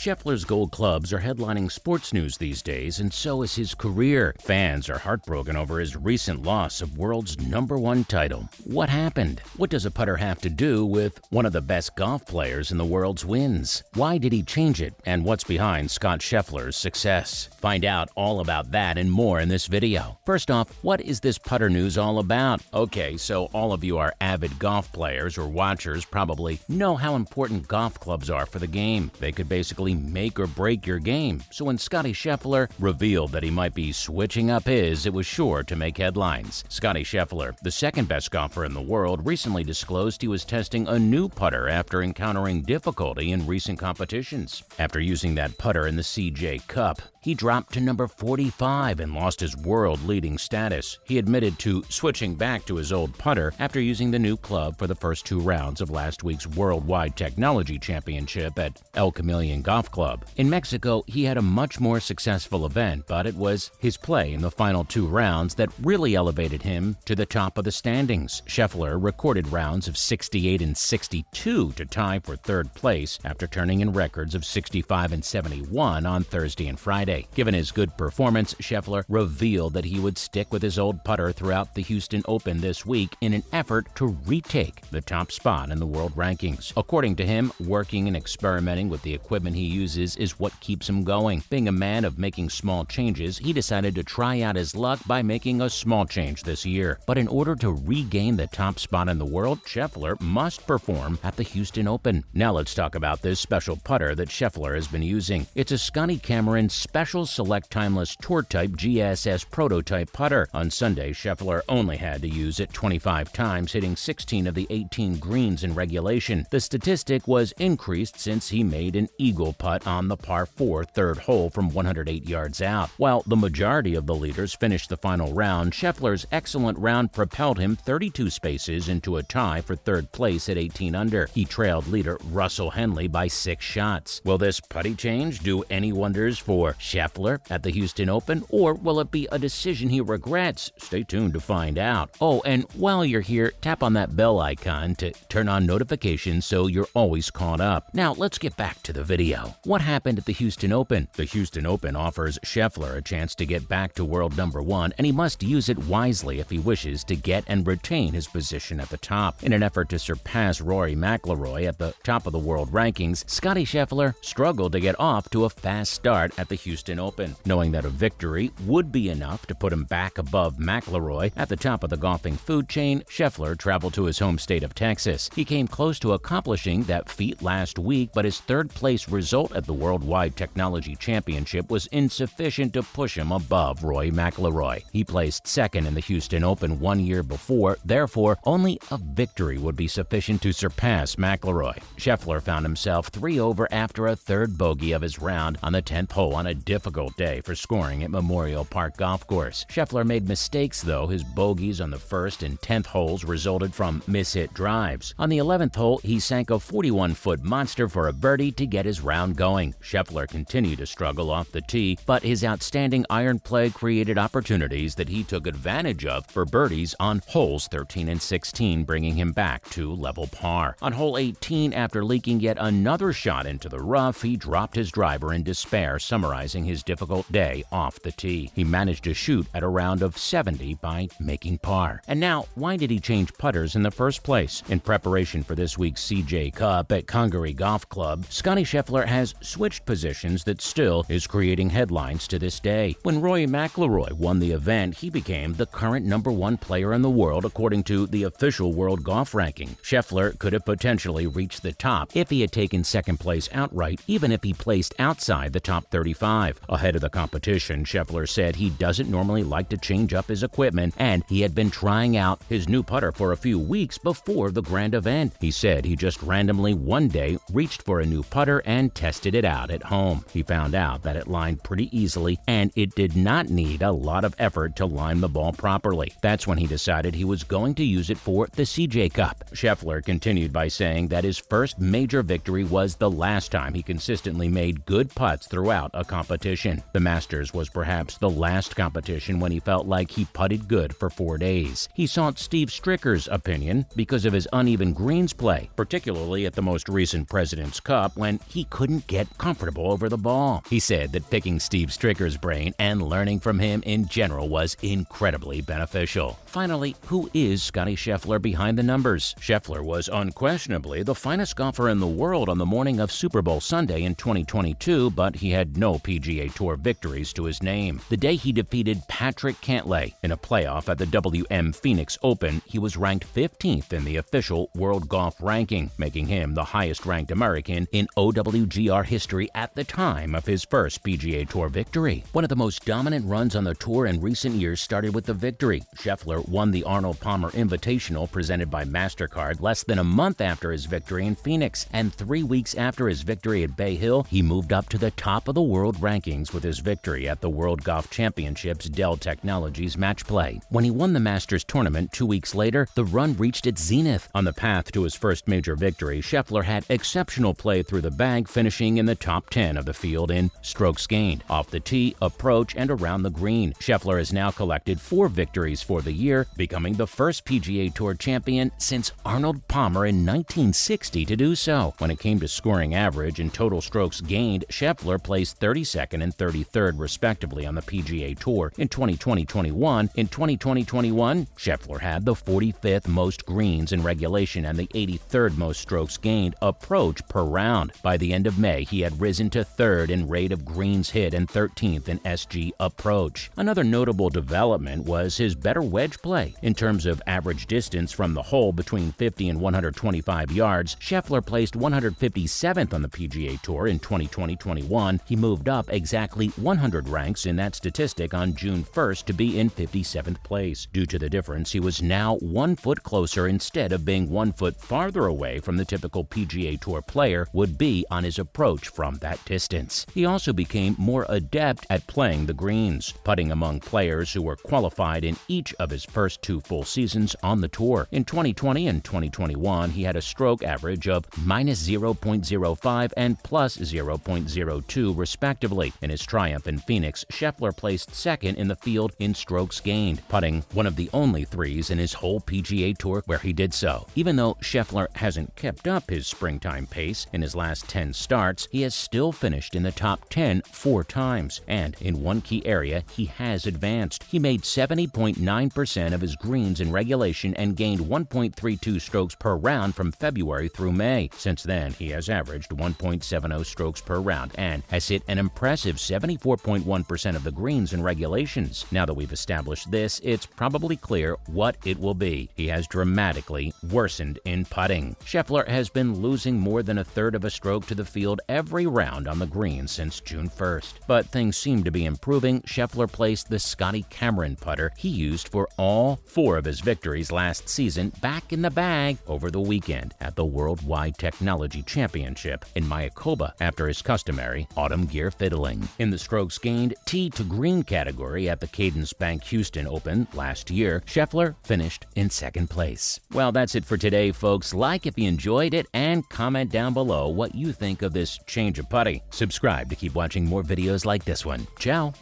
Scheffler's gold clubs are headlining sports news these days, and so is his career. Fans are heartbroken over his recent loss of world's #1 title. What happened? What does a putter have to do with one of the best golf players in the world's wins? Why did he change it, and what's behind Scott Scheffler's success? Find out all about that and more in this video. First off, what is this putter news all about? Okay, so all of you are avid golf players or watchers probably know how important golf clubs are for the game. They could basically make or break your game. So when Scottie Scheffler revealed that he might be switching up his, it was sure to make headlines. Scottie Scheffler, the second best golfer in the world, recently disclosed he was testing a new putter after encountering difficulty in recent competitions. After using that putter in the CJ Cup, he dropped to number 45 and lost his world-leading status. He admitted to switching back to his old putter after using the new club for the first 2 rounds of last week's Worldwide Technology Championship at El Chameleon Golf Club. In Mexico, he had a much more successful event, but it was his play in the final 2 rounds that really elevated him to the top of the standings. Scheffler recorded rounds of 68 and 62 to tie for 3rd place after turning in records of 65 and 71 on Thursday and Friday. Given his good performance, Scheffler revealed that he would stick with his old putter throughout the Houston Open this week in an effort to retake the top spot in the world rankings. According to him, working and experimenting with the equipment he uses is what keeps him going. Being a man of making small changes, he decided to try out his luck by making a small change this year. But in order to regain the top spot in the world, Scheffler must perform at the Houston Open. Now let's talk about this special putter that Scheffler has been using. It's a Scotty Cameron Special Select Timeless Tour Type GSS Prototype putter. On Sunday, Scheffler only had to use it 25 times, hitting 16 of the 18 greens in regulation. The statistic was increased since he made an eagle putt on the par 4 3rd hole from 108 yards out. While the majority of the leaders finished the final round, Scheffler's excellent round propelled him 32 spaces into a tie for 3rd place at 18 under. He trailed leader Russell Henley by 6 shots. Will this putty change do any wonders for Scheffler at the Houston Open, or will it be a decision he regrets? Stay tuned to find out. Oh, and while you're here, tap on that bell icon to turn on notifications so you're always caught up. Now, let's get back to the video. What happened at the Houston Open? The Houston Open offers Scheffler a chance to get back to world #1, and he must use it wisely if he wishes to get and retain his position at the top. In an effort to surpass Rory McIlroy at the top of the world rankings, Scottie Scheffler struggled to get off to a fast start at the Houston Open. Knowing that a victory would be enough to put him back above McIlroy at the top of the golfing food chain, Scheffler traveled to his home state of Texas. He came close to accomplishing that feat last week, but his 3rd place result at the Worldwide Technology Championship was insufficient to push him above Rory McIlroy. He placed 2nd in the Houston Open 1 year before, therefore only a victory would be sufficient to surpass McIlroy. Scheffler found himself 3 over after a 3rd bogey of his round on the 10th hole on a difficult day for scoring at Memorial Park Golf Course. Scheffler made mistakes, though. His bogeys on the 1st and 10th holes resulted from mishit drives. On the 11th hole, he sank a 41-foot monster for a birdie to get his round going. Scheffler continued to struggle off the tee, but his outstanding iron play created opportunities that he took advantage of for birdies on holes 13 and 16, bringing him back to level par. On hole 18, after leaking yet another shot into the rough, he dropped his driver in despair, summarizing his difficult day off the tee. He managed to shoot at a round of 70 by making par. And now, why did he change putters in the first place? In preparation for this week's CJ Cup at Congaree Golf Club, Scottie Scheffler has switched positions that still is creating headlines to this day. When Rory McIlroy won the event, he became the current #1 player in the world according to the official world golf ranking. Scheffler could have potentially reached the top if he had taken 2nd place outright, even if he placed outside the top 35. Ahead of the competition, Scheffler said he doesn't normally like to change up his equipment, and he had been trying out his new putter for a few weeks before the grand event. He said he just randomly one day reached for a new putter and tested it out at home. He found out that it lined pretty easily, and it did not need a lot of effort to line the ball properly. That's when he decided he was going to use it for the CJ Cup. Scheffler continued by saying that his first major victory was the last time he consistently made good putts throughout a competition. The Masters was perhaps the last competition when he felt like he putted good for 4 days. He sought Steve Stricker's opinion because of his uneven greens play, particularly at the most recent President's Cup when he couldn't couldn't get comfortable over the ball. He said that picking Steve Stricker's brain and learning from him in general was incredibly beneficial. Finally, who is Scottie Scheffler behind the numbers? Scheffler was unquestionably the finest golfer in the world on the morning of Super Bowl Sunday in 2022, but he had no PGA Tour victories to his name. The day he defeated Patrick Cantlay in a playoff at the WM Phoenix Open, he was ranked 15th in the official World Golf Ranking, making him the highest-ranked American in OWGR history at the time of his first PGA Tour victory. One of the most dominant runs on the tour in recent years started with the victory. Scheffler won the Arnold Palmer Invitational presented by MasterCard less than a month after his victory in Phoenix, and 3 weeks after his victory at Bay Hill, he moved up to the top of the world rankings with his victory at the World Golf Championships Dell Technologies Match Play. When he won the Masters tournament 2 weeks later, the run reached its zenith. On the path to his first major victory, Scheffler had exceptional play through the bag, finishing in the top 10 of the field in strokes gained, off the tee, approach, and around the green. Scheffler has now collected 4 victories for the year, becoming the first PGA Tour champion since Arnold Palmer in 1960 to do so. When it came to scoring average and total strokes gained, Scheffler placed 32nd and 33rd respectively on the PGA Tour in 2020-21. In 2020-21, Scheffler had the 45th most greens in regulation and the 83rd most strokes gained approach per round. By the end of May, he had risen to 3rd in rate of greens hit and 13th in SG approach. Another notable development was his better wedge play. In terms of average distance from the hole between 50 and 125 yards, Scheffler placed 157th on the PGA Tour in 2020-21. He moved up exactly 100 ranks in that statistic on June 1st to be in 57th place. Due to the difference, he was now 1 foot closer instead of being 1 foot farther away from the typical PGA Tour player would be on his approach from that distance. He also became more adept at playing the greens, putting among players who were qualified in each of his first 2 full seasons on the tour. In 2020 and 2021, he had a stroke average of minus 0.05 and plus 0.02 respectively. In his triumph in Phoenix, Scheffler placed 2nd in the field in strokes gained, putting one of the only 3s in his whole PGA Tour where he did so. Even though Scheffler hasn't kept up his springtime pace in his last 10 starts, he has still finished in the top 10 4 times, and in one key area, he has advanced. He made 70.9% of his greens in regulation and gained 1.32 strokes per round from February through May. Since then, he has averaged 1.70 strokes per round and has hit an impressive 74.1% of the greens in regulations. Now that we've established this, it's probably clear what it will be. He has dramatically worsened in putting. Scheffler has been losing more than 1/3 of a stroke to the field every round on the green since June 1st. But things seem to be improving. Scheffler placed the Scotty Cameron putter he used for all 4 of his victories last season back in the bag over the weekend at the Worldwide Technology Championship in Mayakoba after his customary autumn gear fiddling. In the strokes gained tee to green category at the Cadence Bank Houston Open last year, Scheffler finished in 2nd place. Well, that's it for today, folks. Like if you enjoyed it and comment down below what you think of this change of putting. Subscribe to keep watching more videos like this one. Ciao!